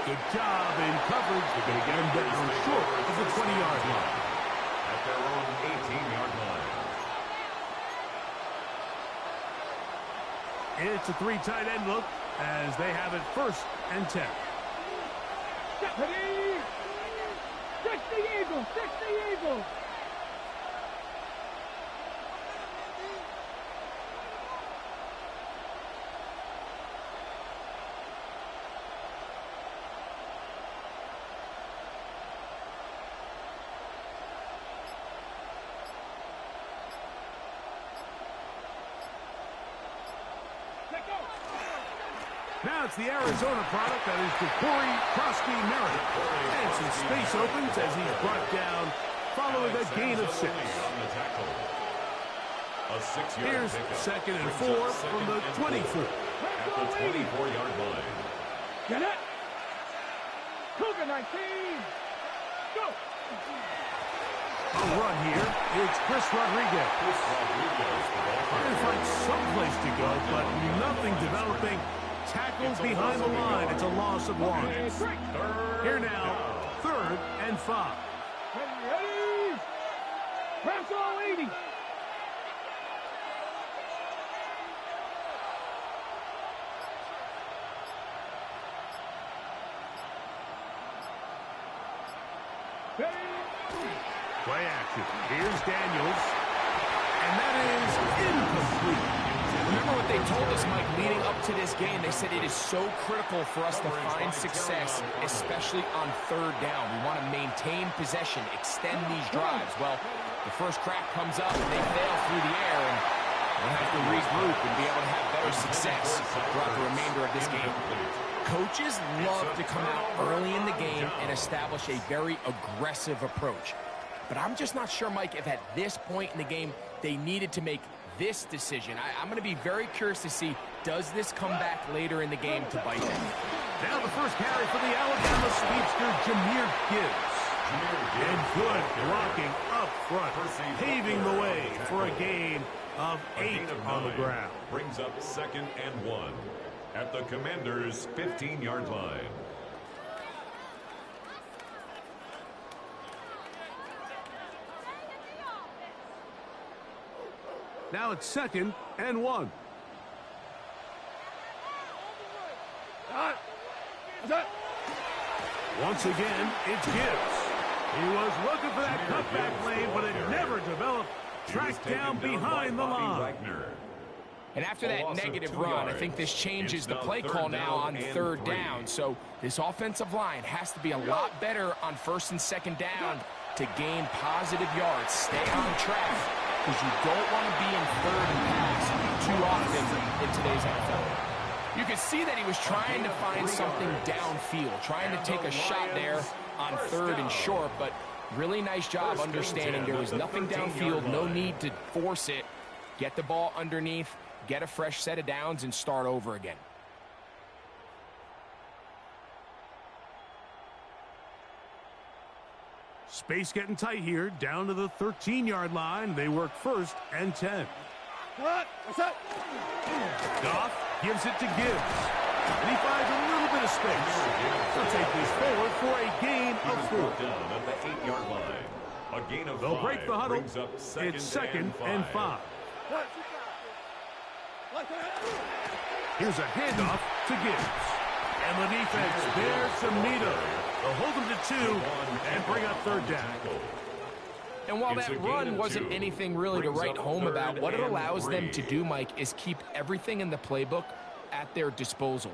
Good job in coverage. They're going to get him down short of the 20-yard line. At their own 18-yard line. It's a 3 tight end look as they have it 1st and 10. Ready? Fix the Eagles! Fix the Eagles! Now it's the Arizona product that is to Corey Krosky-Merritt. And some space opens as he's brought down following a gain of 6. Here's 2nd and 4 from the 24. At the 24-yard line. Get it! Cougar 19! Go! A run here. It's Chris Rodriguez. Trying to find someplace to go, but nothing developing. Tackled behind the line. It's a loss of 1. Here now, 3rd and 5. Ready? Press all 80! Play action. Here's Daniels. And that is incomplete. Remember what they told us, Mike, leading up to this game. They said it is so critical for us to find success, especially on 3rd down. We want to maintain possession, extend these drives. Well, the first crack comes up, and they fail through the air, and we'll have to regroup and be able to have better success throughout the remainder of this game. Coaches love to come out early in the game and establish a very aggressive approach. But I'm just not sure, Mike, if at this point in the game they needed to make this decision. I'm going to be very curious to see, does this come back later in the game to bite them? Now the first carry for the Alabama speedster, Jahmyr Gibbs. And good blocking up front, paving the way for a gain of 8 on the ground. Brings up 2nd and 1 at the Commanders' 15-yard line. Now it's 2nd and 1. Once again, it's Gibbs. He was looking for that cutback lane, but it never developed. Tracked down behind the line. And after that negative run, I think this changes the play call now on 3rd down. So this offensive line has to be a lot better on 1st and 2nd down to gain positive yards. Stay on track, because you don't want to be in 3rd and pass too often in today's NFL. You could see that he was trying to find something downfield, trying to take a shot there on 3rd and short, but really nice job understanding there was nothing downfield, no need to force it. Get the ball underneath, get a fresh set of downs, and start over again. Space getting tight here, down to the 13-yard line. They work 1st and 10. What's up? Goff gives it to Gibbs. And he finds a little bit of space. They'll take this forward for a gain of 4. Down at the 8-yard line. A gain of 5. They'll break the huddle. Brings up It's 2nd and 5. Here's a handoff to Gibbs. And the defense bears some meat of it. They'll hold them to 2 and bring up 3rd down. And while that run wasn't anything really to write home about, what it allows them to do, Mike, is keep everything in the playbook at their disposal.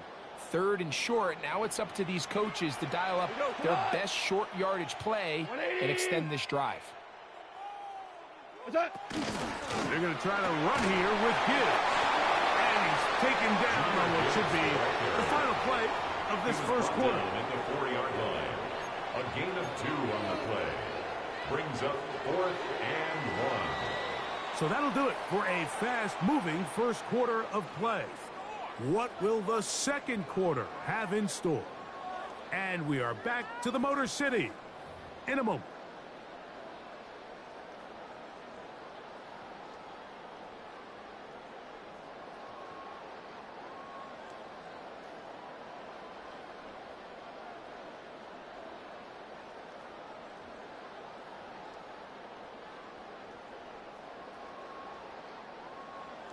3rd and short, now it's up to these coaches to dial up their best short yardage play and extend this drive. They're going to try to run here with Gibbs. And he's taken down on what should be the final play of this first quarter. At the 4-yard line. A gain of 2 on the play. Brings up 4th and 1. So that'll do it for a fast-moving first quarter of play. What will the second quarter have in store? And we are back to the Motor City in a moment.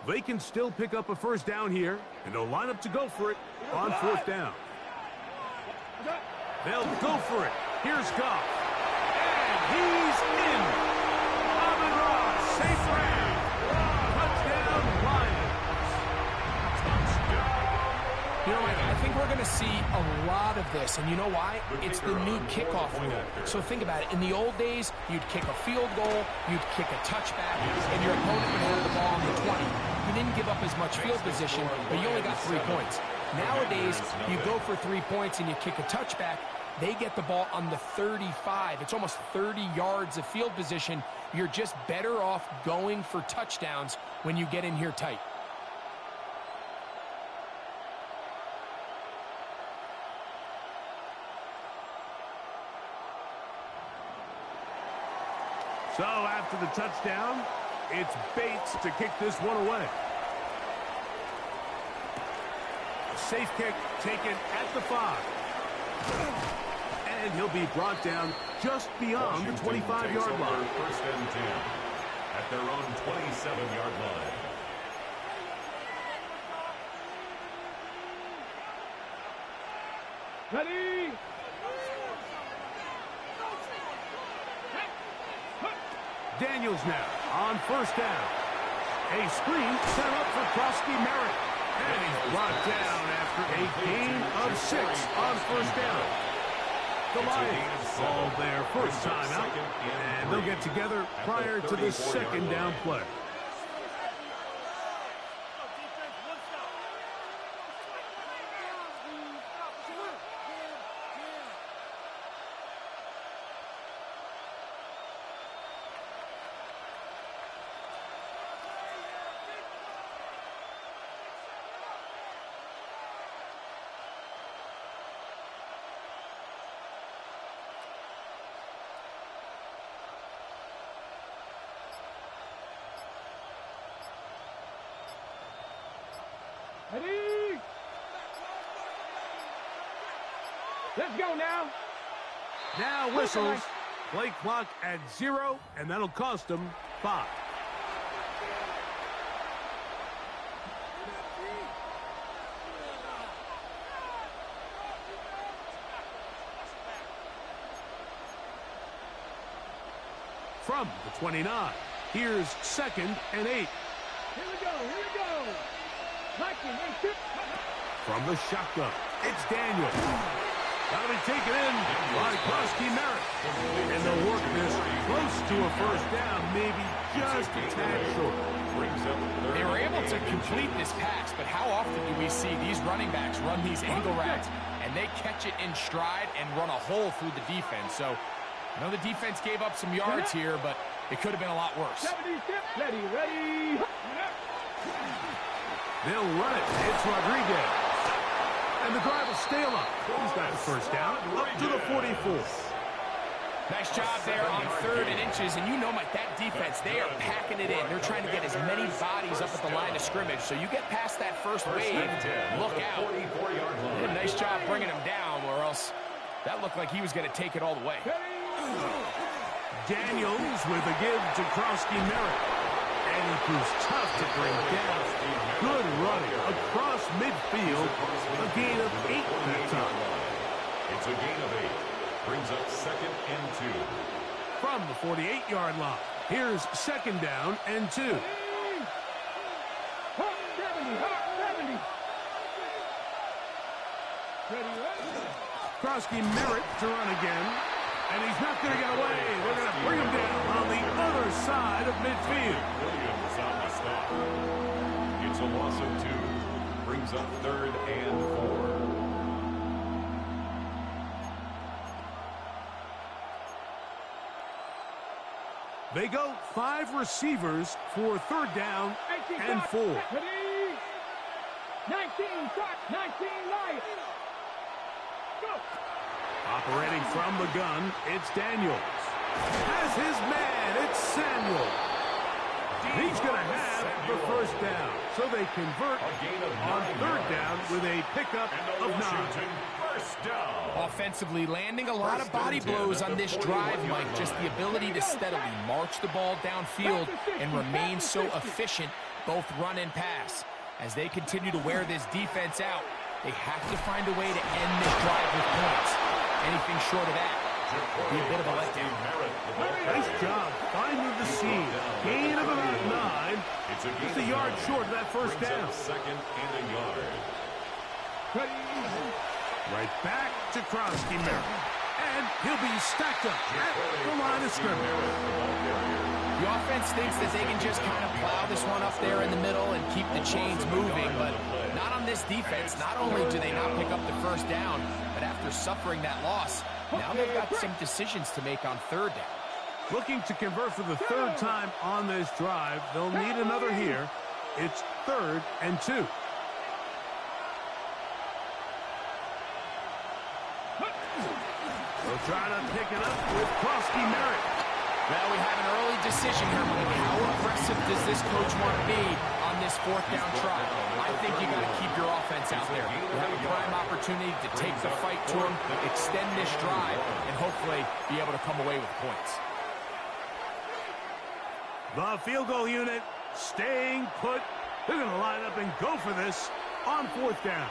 They can still pick up a first down here, and they'll line up to go for it on fourth down. They'll go for it. Here's Goff. And he's in. Amon-Ra, safe round. Touchdown, Lions. You know, Mike, I think we're going to see a lot of this, and you know why? It's the new kickoff rule. So think about it. In the old days, you'd kick a field goal, you'd kick a touchback, and your opponent would have the ball on the 20. You didn't give up as much field position, but you only got 3 points. Nowadays, you go for 3 points and you kick a touchback, they get the ball on the 35. It's almost 30 yards of field position. You're just better off going for touchdowns when you get in here tight. So after the touchdown, it's Bates to kick this one away. Safe kick taken at the 5. And he'll be brought down just beyond the 25-yard line. First and 10 at their own 27-yard line. Ready? Daniels now on first down. A screen set up for Krosky Merritt. And he's brought down after a gain of 6 on first down. The Lions call their first time out, and they'll get together prior to the second down play. Ready? Let's go now. Now whistles. Play clock at 0, and that'll cost them 5. From the 29, here's 2nd and 8. Here we go, here we go. From the shotgun, it's Daniel. That'll be taken in by Krosky Merritt. And they'll work this close to a first down, maybe just a tad short. They were able to complete this pass, but how often do we see these running backs run these angle routes and they catch it in stride and run a hole through the defense? So, I know the defense gave up some yards here, but it could have been a lot worse. 70 steps, ready. They'll run it. It's Rodriguez. And the drive will stay alive. He's got the first down up to the 44. Nice job there on 3rd and inches. And you know, Mike, that defense, they are packing it in. They're trying to get as many bodies up at the line of scrimmage. So you get past that first wave, look out. They did a nice job bringing him down, or else that looked like he was going to take it all the way. Daniels with a give to Krosky Merritt. And he proves tough to bring down. Good running across midfield. A gain of 8 that time. It's a gain of 8. Brings up 2nd and 2. From the 48-yard line, here's 2nd down and 2. 70. Krosky Merritt to run again. And he's not going to get away. They're going to bring him down on the other side of midfield. Williams on the stop. It's a loss of 2. Brings up 3rd and 4. They go 5 receivers for 3rd down and 4. Ready? 19, start, 19, Lions. Go. Operating from the gun, it's Daniels. Has his man, it's Samuel. He's going to have the first down. So they convert on 3rd down with a pickup of 9. First down. Offensively, landing a lot of body blows on this drive, Mike. Just the ability to steadily march the ball downfield and remain so efficient both run and pass. As they continue to wear this defense out, they have to find a way to end this drive with points. Anything short of that would be a bit of a letdown. Nice job finding the seam. Gain of about 9. Just a yard short of that first down. Second and a yard. Right back to Krosky Merritt. And he'll be stacked up at the line of scrimmage. The offense thinks that they can just kind of plow this one up there in the middle and keep the chains moving, but not on this defense. Not only do they not pick up the first down, but after suffering that loss, now they've got some decisions to make on third down. Looking to convert for the third time on this drive. They'll need another here. It's 3rd and 2. They'll try to pick it up with Krosky Merritt. Well, we have an early decision here, Mike. How aggressive does this coach want to be on this 4th down try? I think you got to keep your offense out there. You have a prime opportunity to take the fight to them, extend this drive, and hopefully be able to come away with points. The field goal unit staying put. They're going to line up and go for this on 4th down.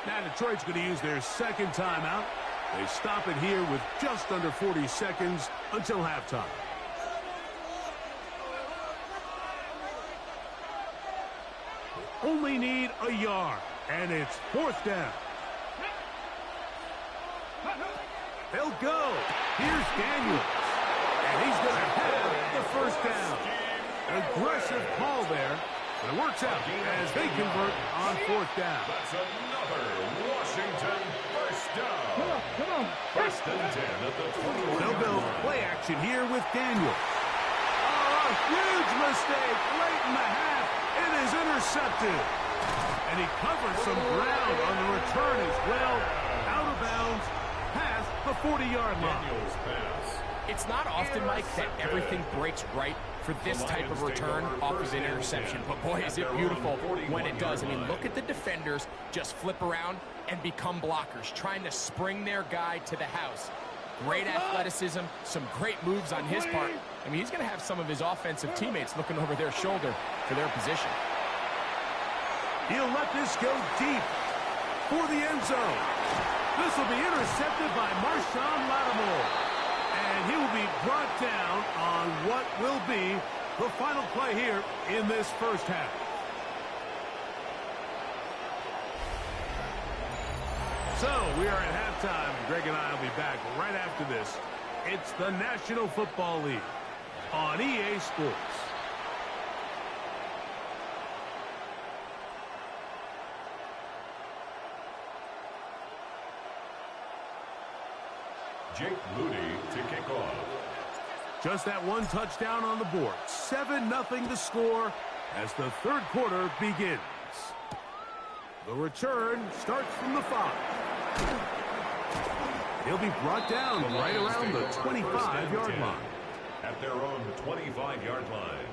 Now Detroit's going to use their second timeout. They stop it here with just under 40 seconds until halftime. They only need a yard, and it's 4th down. They'll go. Here's Daniels, and he's going to have the first down. Aggressive call there, but it works out as they convert on 4th down. That's another Washington first down. Come on. First and 10 at the 21. They'll go play action here with Daniel. Oh, a huge mistake late in the half. It is intercepted. And he covered some ground on the return as well. Out of bounds, past the 40-yard line. Daniels pass. It's not often, Mike, that everything breaks right for this type of return off of an interception. But boy, is it beautiful when it does. I mean, look at the defenders just flip around and become blockers, trying to spring their guy to the house. Great athleticism, some great moves on his part. I mean, he's going to have some of his offensive teammates looking over their shoulder for their position. He'll let this go deep for the end zone. This will be intercepted by Marshawn Lattimore. And he will be brought down on what will be the final play here in this first half. So we are at halftime. Greg and I will be back right after this. It's the National Football League on EA Sports. Jake Moody to kick off. Just that one touchdown on the board. 7-0 the score as the third quarter begins. The return starts from the 5. He'll be brought down right around the 25-yard line. At their own 25-yard line.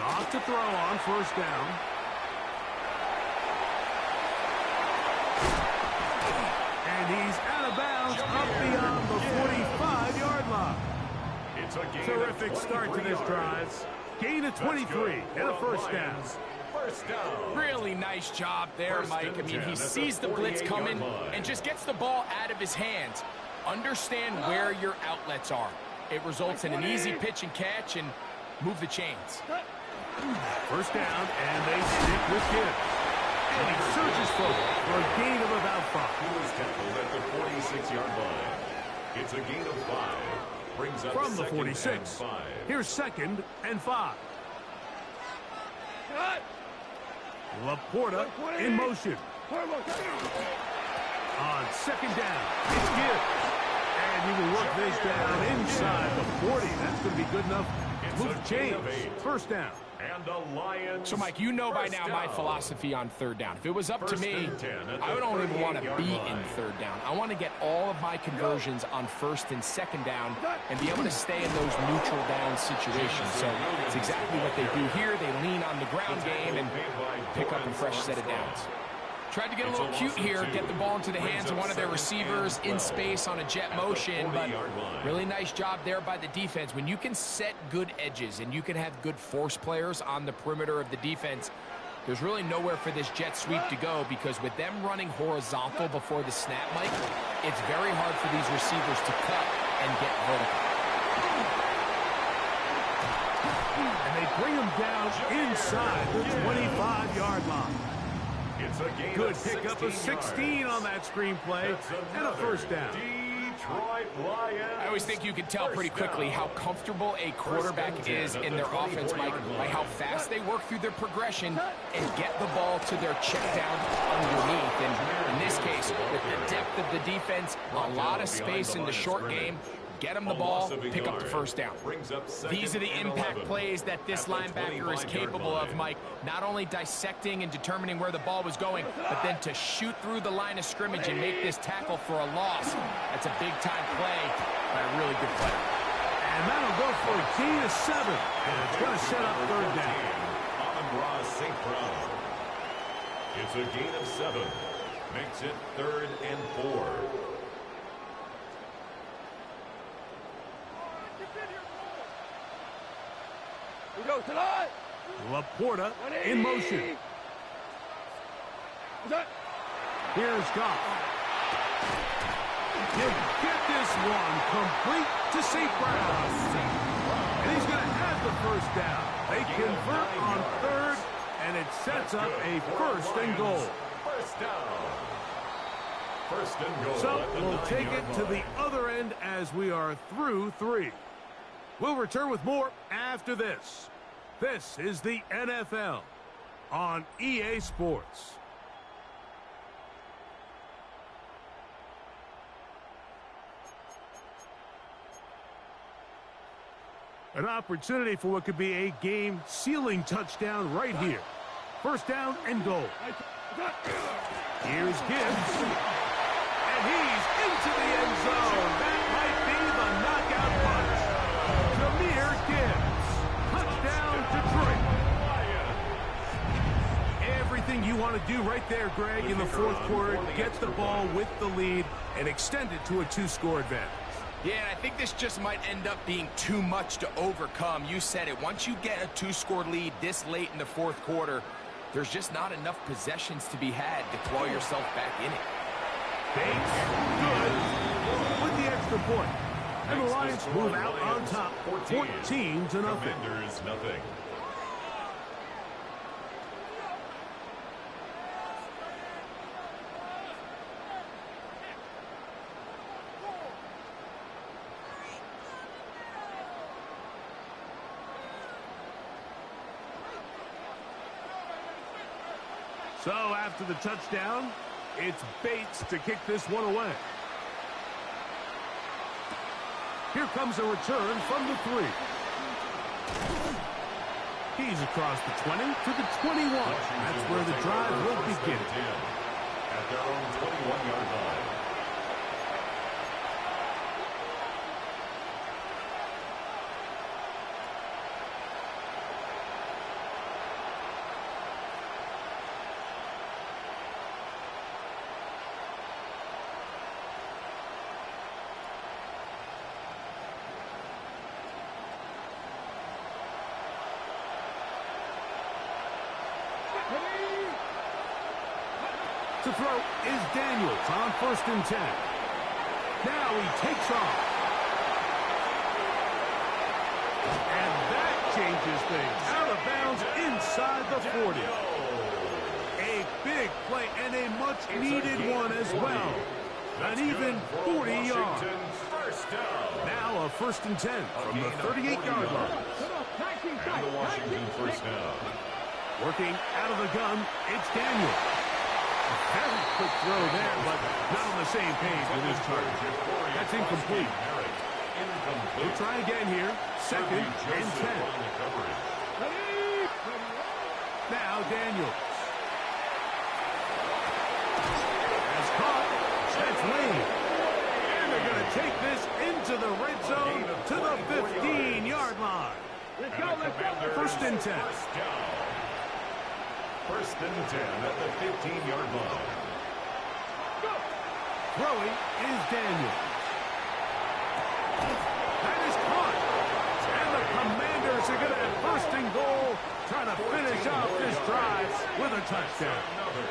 Off to throw on first down. And he's out of bounds up beyond the 45-yard line. It's a gain. Terrific start to this drive. Gain of 23 and a first down. First down. Really nice job there, Mike. I mean, he sees the blitz coming and just gets the ball out of his hands. Understand where your outlets are. It results in an easy pitch and catch and move the chains. First down, and they stick with Gibbs. And he surges forward for a gain of about 5. He was tackled at the 46-yard line. It's a gain of 5. Brings up From the second 46, and 5. here's 2nd and 5. Laporta in motion. On 2nd down, it's Gibbs. And he will work this down inside the 40. That's going to be good enough to move the chains. First down. And the Lions. So, Mike, you know by now my philosophy on third down. If it was up to me, I don't even want to be in third down. I want to get all of my conversions on first and second down and be able to stay in those neutral down situations. So it's exactly what they do here. They lean on the ground game and pick up a fresh set of downs. Tried to get a little cute here, get the ball into the hands of one of their receivers in space on a jet motion, but really nice job there by the defense. When you can set good edges and you can have good force players on the perimeter of the defense, there's really nowhere for this jet sweep to go, because with them running horizontal before the snap, Mike, it's very hard for these receivers to cut and get vertical. And they bring him down inside the 25-yard line. It's a gain Good of pickup of 16 on that screenplay and a first down. Detroit Lions. I always think you can tell pretty quickly how comfortable a quarterback is in their offense, Mike, by how fast they work through their progression and get the ball to their check down underneath. And in this case, with the depth of the defense, a lot of space in the short game, get them the ball, pick up the first down. These are the impact plays that this linebacker is capable of, Mike. Not only dissecting and determining where the ball was going, but then to shoot through the line of scrimmage and make this tackle for a loss. That's a big-time play by a really good player. And that'll go for a gain of 7. And it's going to set up third down. Amon-Ra St. Brown. It's a gain of 7. Makes it 3rd and 4. Laporta in motion. Here's Goff. You get this one complete to St. Brown. And he's going to have the first down. They convert on third, and it sets up a first and goal. First down. First and goal. So we'll take it to the other end as we are through 3. We'll return with more after this. This is the NFL on EA Sports. An opportunity for what could be a game-sealing touchdown right here. First down and goal. Here's Gibbs. And he's into the end zone. That might be the knockout punch. Jahmyr Gibbs. Touchdown, Detroit. Everything you want to do right there, Greg, in the fourth quarter. Get the ball with the lead and extend it to a 2-score advantage. Yeah, I think this just might end up being too much to overcome. You said it. Once you get a 2-score lead this late in the fourth quarter, there's just not enough possessions to be had to claw yourself back in it. Bates, good, with the extra point. And the Lions move out on top, 14-0. Commanders, nothing. So after the touchdown, it's Bates to kick this one away. Here comes a return from the 3. He's across the 20 to the 21. That's where the drive will begin. At their own 21-yard line. To throw is Daniels on 1st and 10. Now he takes off. And that changes things. Out of bounds inside the 40. A big play and a much-needed one as well. An even 40 yards. Now a 1st and 10 from the 38-yard line. And the Washington first down. Working out of the gun, it's Daniels. Very quick throw there, but not on the same page with his target. That's incomplete. We'll try again here. 2nd and 10. Now Daniels. Has caught. That's Lane. And they're going to take this into the red zone to the 15-yard line. Let's go, let's go. First and 10. First and 10 at the 15-yard line. Go. Throwing is Daniels. That is caught. And the Commanders are going to have first and goal, trying to finish off this drive with a touchdown. Another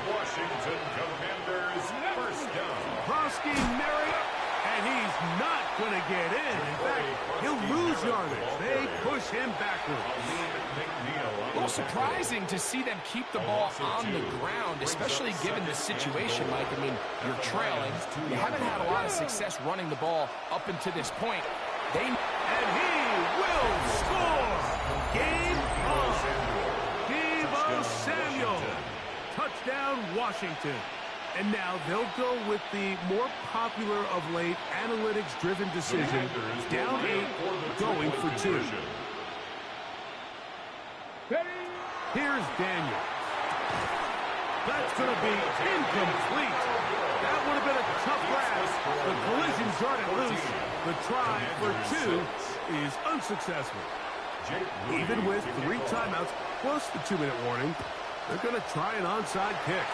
Washington Commanders first down. Broski Marriott, and he's not going to get in. In fact, he'll lose yardage. They push him backwards. A little surprising to see them keep the ball on the ground, especially given the situation, Mike. I mean, you're trailing. You haven't had a lot of success running the ball up until this point. And he will score. Game on. Deebo Samuel. Touchdown, Washington. And now they'll go with the more popular of late analytics-driven decision. Down 8, going for 2. Here's Daniels. That's going to be incomplete. That would have been a tough grab. The collision started loose. The try for 2 is unsuccessful. Even with 3 timeouts plus the 2-minute warning, they're going to try an onside kick.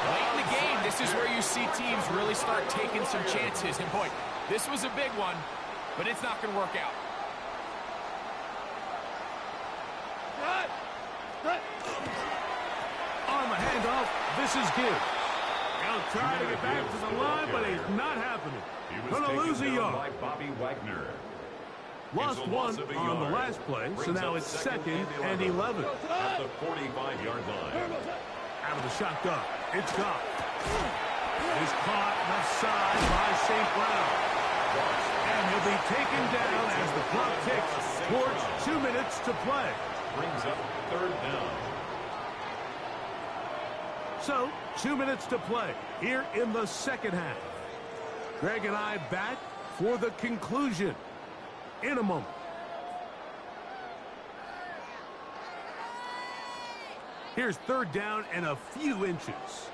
Late in the game, this is where you see teams really start taking some chances. And boy, this was a big one, but it's not going to work out. On the handoff, this is Gibbs. He'll try to get back to the line, but it's not happening. Going to lose a yard. Lost 1 on the last play, so now it's 2nd and 11. At the 45-yard line. Out of the shotgun. It's gone. Is caught left side by St. Brown. And he'll be taken down as the clock ticks towards 2 minutes to play. Brings up 3rd down. So, 2 minutes to play here in the second half. Greg and I back for the conclusion in a moment. Here's 3rd down and a few inches.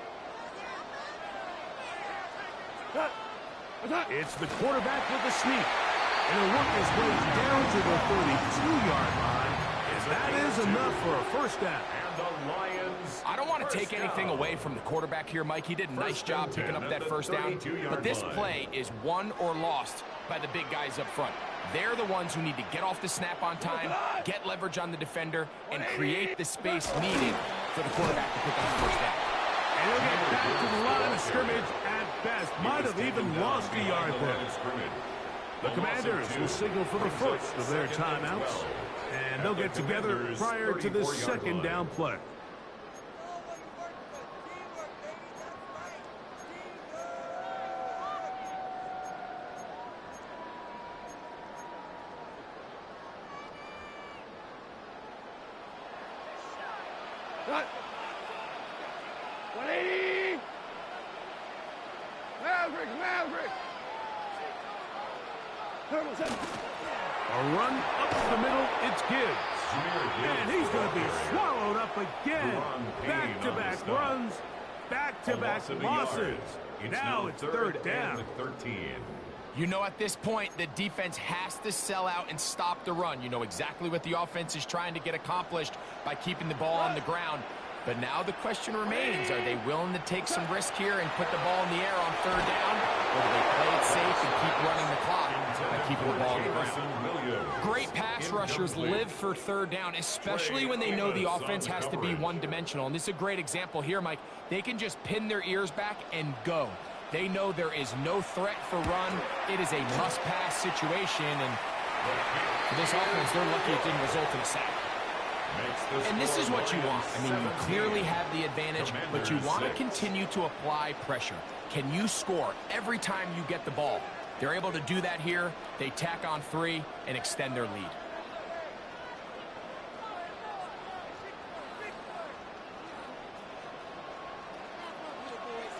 It's the quarterback with the sneak. And he'll work his way down to the 32-yard line. And that is enough for a first down. And the Lions. I don't want to take anything away from the quarterback here, Mike. He did a nice job picking up that first down. But this play is won or lost by the big guys up front. They're the ones who need to get off the snap on time, get leverage on the defender, and create the space needed for the quarterback to pick up the first down. And he'll get back to the line of scrimmage at best. Might have even lost a yard there. The Commanders will signal for the first of their timeouts. And they'll get together prior to this second down play. Cut. 180. Maverick. A run up the middle, it's Gibbs. And he's going to be swallowed up again. Back-to-back runs, back-to-back losses. Now it's 3rd down. 13. You know, at this point, the defense has to sell out and stop the run. You know exactly what the offense is trying to get accomplished by keeping the ball on the ground. But now the question remains, are they willing to take some risk here and put the ball in the air on 3rd down? Or do they play it safe and keep running the clock by keeping the ball on the ground? Great pass rushers live for 3rd down, especially when they know the offense has to be one-dimensional. And this is a great example here, Mike. They can just pin their ears back and go. They know there is no threat for run. It is a must-pass situation, and for this offense, they're lucky it didn't result in a sack. And this is what you want. I mean, you clearly have the advantage, but you want to continue to apply pressure. Can you score every time you get the ball? They're able to do that here. They tack on 3 and extend their lead.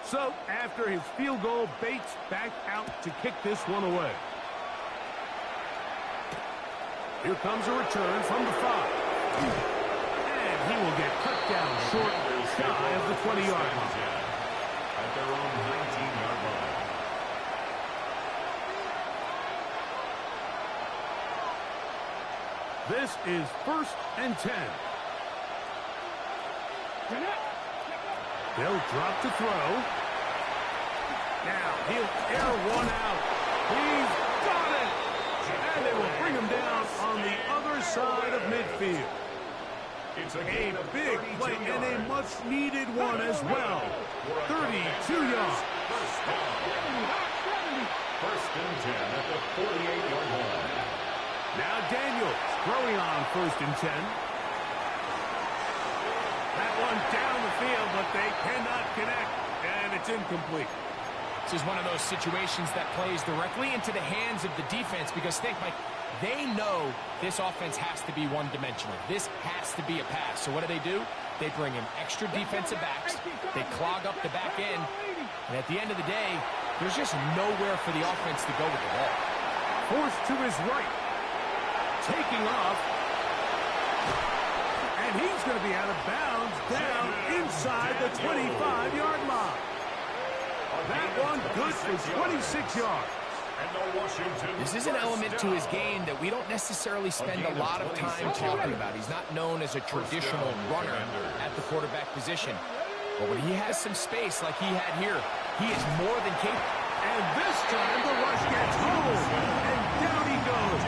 So, after his field goal, Bates back out to kick this one away. Here comes a return from the 5. And he will get cut down short, shy of the 20-yard line. At their own 19-yard line. This is 1st and 10. They'll drop to throw. Now he'll air one out. He's got it! And they will bring him down on the other side of midfield. It's a big play and a much-needed one as well. 32 yards. First and 10 at the 48-yard line. Now Daniels throwing on 1st and 10. That one down the field, but they cannot connect, and it's incomplete. This is one of those situations that plays directly into the hands of the defense because, think, Mike, they know this offense has to be one-dimensional. This has to be a pass. So what do? They bring in extra defensive backs. They clog up the back end. And at the end of the day, there's just nowhere for the offense to go with the ball. Forced to his right. Taking off. And he's going to be out of bounds down inside the 25-yard line. That one good for 26 yards. This is an element to his game that we don't necessarily spend a lot of time talking about. He's not known as a traditional runner at the quarterback position. But when he has some space like he had here, he is more than capable. And this time the rush gets home. And down he goes.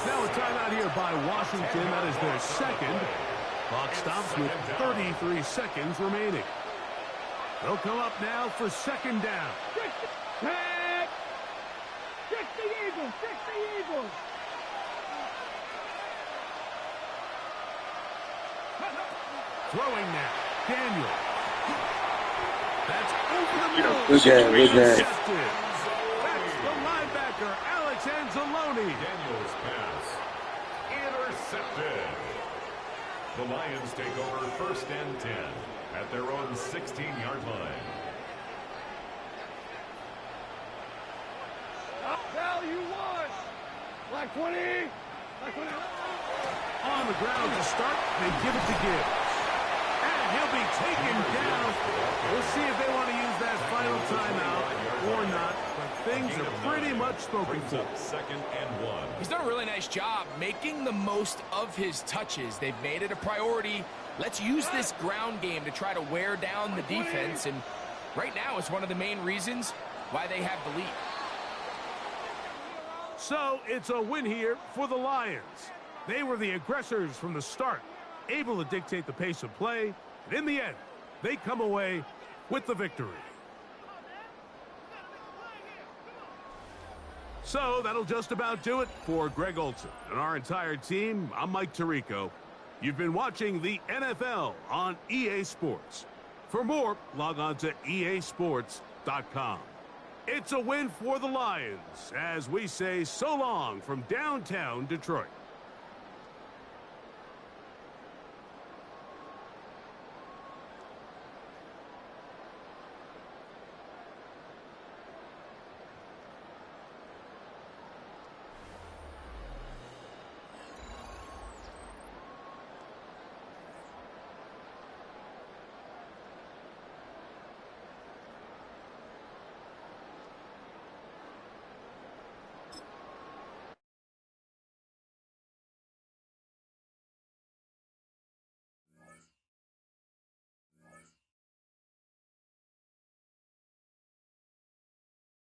Now a timeout here by Washington. That is their second. Clock stops with 33 seconds remaining. They'll come up now for 2nd down. Fix the Eagles! Fix the Eagles! Throwing now. Daniel. That's over the middle. Good. That's the linebacker, Alex Anzalone. Daniel's pass. Intercepted. The Lions take over 1st and 10 at their own 16-yard line. Value one! Black 20! Black 20! On the ground to start, they give it to Gibbs. And he'll be taken down. We'll see if they want to use that final timeout or not. But things are pretty much spoken for. 2nd and 1. He's done a really nice job making the most of his touches. They've made it a priority. Let's use this ground game to try to wear down the defense. And right now it's one of the main reasons why they have the lead. So it's a win here for the Lions. They were the aggressors from the start, able to dictate the pace of play, and in the end, they come away with the victory. So that'll just about do it for Greg Olson and our entire team. I'm Mike Tirico. You've been watching the NFL on EA Sports. For more, log on to easports.com. It's a win for the Lions as we say so long from downtown Detroit.